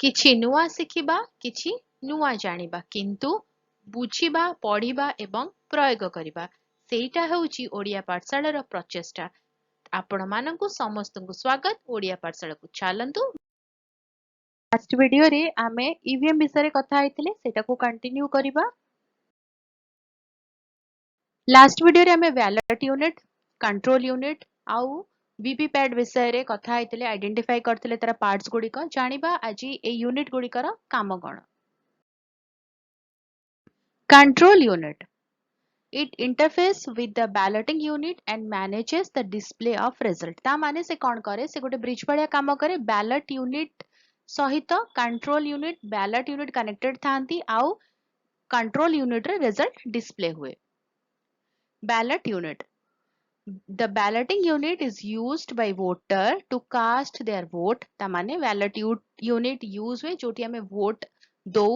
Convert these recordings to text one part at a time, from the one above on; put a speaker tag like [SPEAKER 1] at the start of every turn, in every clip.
[SPEAKER 1] किछि नुआ शिखिबा किछि नुआ जानिबा किंतु बुझिबा पढ़िबा एवं प्रयोग करिबा सेटा हेउची ओडिया पाठशालार प्रचेष्टा। आपण मानंकु समस्तंकु स्वागत ओडिया पाठशाला को चलंतु। लास्ट वीडियो रे आमे ईवीएम विषय रे कथा आइथिले सेटा को कंटिन्यू करिबा। लास्ट वीडियो रे आमे बैलेट यूनिट कंट्रोल यूनिट आउ वीवीपैट विषय रे कथा आइथिले आइडेंटिफाई करथिले तार पार्ट्स गुडी को जानिबा आजि ए यूनिट गुडी कर काम कोन। Control unit it interface with the balloting unit and manages the display of result। ता माने से कोन करे से गोटे ब्रिज भलिया काम करे बैलेट यूनिट सहित control unit ballot unit connected थांती आउ कंट्रोल यूनिट रे रिजल्ट डिस्प्ले हुए। Ballot unit the balloting unit is used by voter to cast their vote। ता माने बैलेट यूनिट यूज हुए जोटी हमें वोट दो।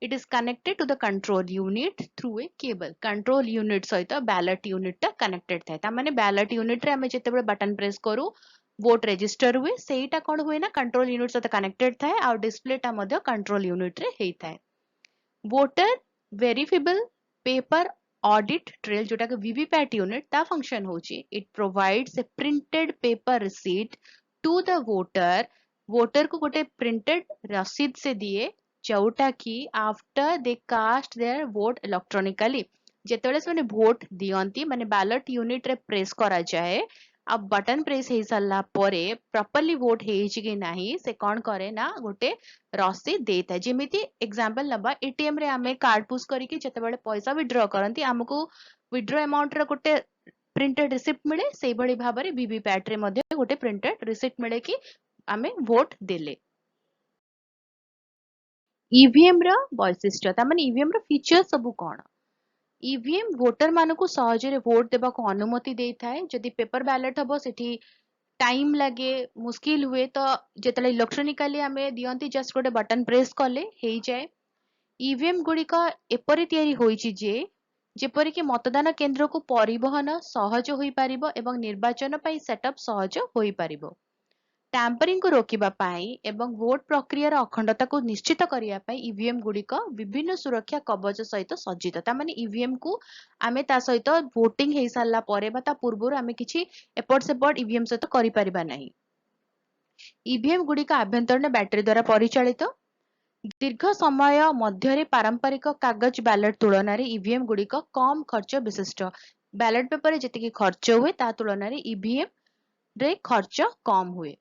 [SPEAKER 1] It is connected to the control unit through a cable। control unit सहित ballot unit टा connected थाए। ता माने ballot unit रे हमें जेते बळे बटन प्रेस करू vote register हुए सेटा कोन हुए ना control unit सहित connected थाए और display टा मध्ये control unit रे हेई थाए। voter verifiable paper audit trail जोटा के वीवीपैट यूनिट ता फंक्शन होची it provides a printed paper receipt to the voter को गोटे printed रसीद से दिए जोटा कि after they cast their vote electronically जेतेबेले से माने वोट दियंती माने बैलेट यूनिट रे प्रेस करा जाए अब बटन प्रेस हे सल्ला परे प्रॉपर्ली वोट हेछि कि नाही से कोन करे ना गोटे रसीद देता जेमिति एग्जांपल नबा एटीएम रे हमें कार्ड पुश करी कि जेतेबेले पैसा विथड्रॉ करंती हमको विथड्रॉ अमाउंट रे गोटे प्रिंटेड रिसिप्ट मिले सेही भली भाबरे वीवीपैट रे मध्ये गोटे प्रिंटेड रिसिप्ट मिले कि हमें वोट देले। ईवीएम रा वैशिष्ट्य ता माने ईवीएम रा फीचर सब कोन। ईवीएम वोटर मानको सहज रे वोट देबा को अनुमति देई थाए। जदि पेपर बैलेट हबो सेठी टाइम लगे मुश्किल हुए तो जेतले इलेक्ट्रोनिकली हमें दियंती जस्ट गोटे बटन प्रेस करले हेई जाए। ईवीएम गुडी का एपरि तयारी होईची जे जेपरि कि मतदान केंद्र को परिवहन सहज होई परिबो एवं निर्वाचन पई सेटअप सहज होई परिबो। टैंपरिंग को रोकिबा पाई एवं वोट प्रक्रिया अखंडता को निश्चित करिया पाई ईवीएम गुड़िक विभिन्न सुरक्षा कवच सहित सज्जित। ता माने ईवीएम को आमे ता सहित वोटिंग हे सारला परे बा ता पूर्वरु आमे किछि एपट सेपट ईवीएम सहित करि परिबा नाही। ईवीएम गुड़िक आभ्यंतरण बैटरी द्वारा परिचालित। दीर्घ समय मध्य पारंपरिक कागज बैलेट तुलन में ईवीएम गुड़िक कम खर्च विशिष्ट। बैलेट पेपर जेतिकी खर्च हुए ता तुलन में ईवीएम रे खर्च कम हुए।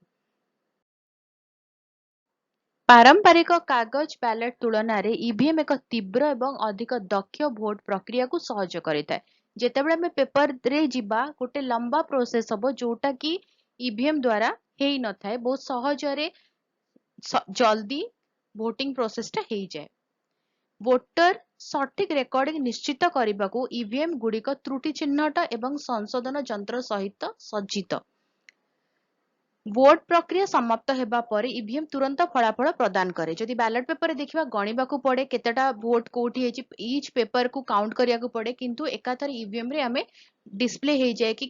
[SPEAKER 1] पारंपरिक कागज बैलेट तुलन में ईवीएम एक तीव्र एवं अधिक दक्ष वोट प्रक्रिया को सहज करिता। जेतेबेले हमें पेपर रे जिबा गोटे लंबा प्रोसेस हबो जोटा कि ईवीएम द्वारा हेई न थाए बहुत सहज रे जल्दी वोटिंग प्रोसेस टा हेई जाए। वोटर सठिक रेकर्डिंग निश्चित करने को ईवीएम गुड़िक त्रुटि चिन्हट एवं संशोधन यंत्र सहित सज्जित। वोट प्रक्रिया समाप्त हेबा पर ईवीएम तुरंत फलाफल प्रदान करे। जदि बैलेट पेपर देखिबा गणिबा को पड़े केतेटा वोट कोठी हेची ईच पेपर को काउंट करिया को पड़े किंतु एकाथर ईवीएम रे हमें डिस्प्ले हे जाए कि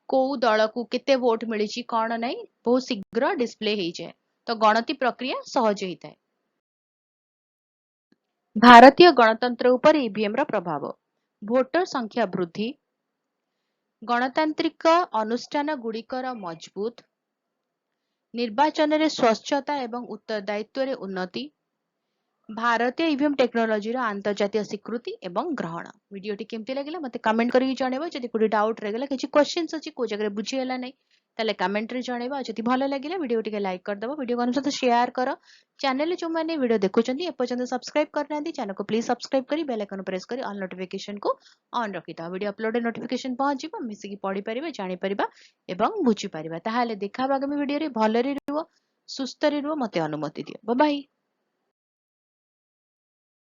[SPEAKER 1] को दल को केते वोट मिलिची कोन नै बहुत शीघ्र डिस्प्ले हे जाए तो गणति प्रक्रिया सहज होइताय। भारतीय गणतंत्र उपर ईवीएम रा प्रभाव। वोटर संख्या वृद्धि गणतांत्रिक अनुष्ठान गुड़िकर मजबूत निर्वाचन रे स्वच्छता एवं उत्तरदायित्व रे उन्नति भारतीय ईवीएम टेक्नोलॉजी रा अंतर्जातीय स्वीकृति एवं ग्रहण। वीडियोटी केमती लागला मते कमेंट करिक जणेबो। जदि कोडी डाउट रहगला किछि क्वेश्चंस अछि को जगह बुझी हला नै ताले कमेंट रे जणेबो। जदि भलो लागिला वीडियोटी के लाइक कर दबो वीडियो को सहित शेयर करो। चैनल जो माने वीडियो देखुचंदी ए पर्यंत सब्सक्राइब करनांदी चैनल को प्लीज सब्सक्राइब करी बेल आइकन प्रेस करी ऑल नोटिफिकेशन को ऑन रखिता। वीडियो अपलोड नोटिफिकेशन पहुंच जिवो मिसी की पढी परिबा जानि परिबा एवं बुझी परिबा। ताहाले देखा आगामी वीडियो रे भलो रे रुओ सुस्त रे रुओ मते अनुमति दियो। Bye bye.